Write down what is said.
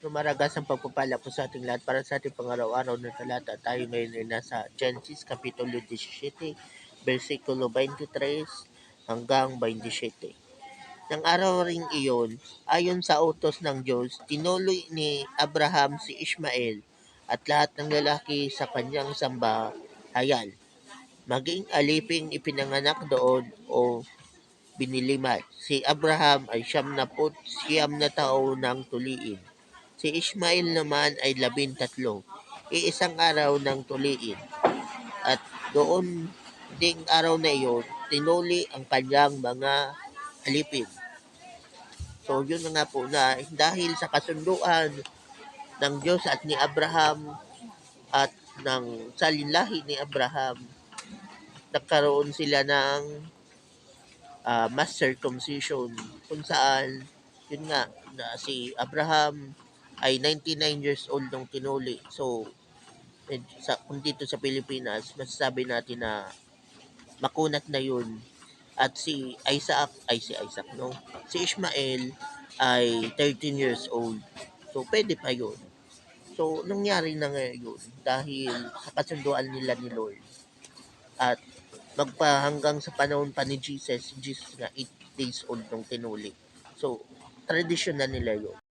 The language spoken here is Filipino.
Lumaragas ang pagpapala po sa ating lahat para sa ating pang-araw-araw na talata. Tayo ngayon ay nasa Genesis Kapitulo 17, versikulo 23 hanggang 27. Nang araw ring iyon, ayon sa utos ng Diyos, tinuloy ni Abraham si Ishmael at lahat ng lalaki sa kanyang sambahayan. Maging aliping ipinanganak doon o biniliman. Si Abraham ay 99 na taon nang tuliin. Si Ishmael naman ay 13, iisang araw ng tuliin. At doon ding araw na iyon, tinuli ang kanyang mga alipin. So yun na nga po na dahil sa kasunduan ng Diyos at ni Abraham at ng salinlahi ni Abraham, nagkaroon sila ng mass circumcision kung saan yun nga na si Abraham ay 99 years old nung tinuli. So kung dito sa Pilipinas masasabi natin na makunat na yun. At si Isaac no, si Ishmael ay 13 years old. So pwede pa yun. So nangyari na ngayon dahil sa kasunduan nila ni Lord at hanggang sa panahon pa ni Jesus, Jesus na 8 days old nung tinuli. So, tradition na nila yun.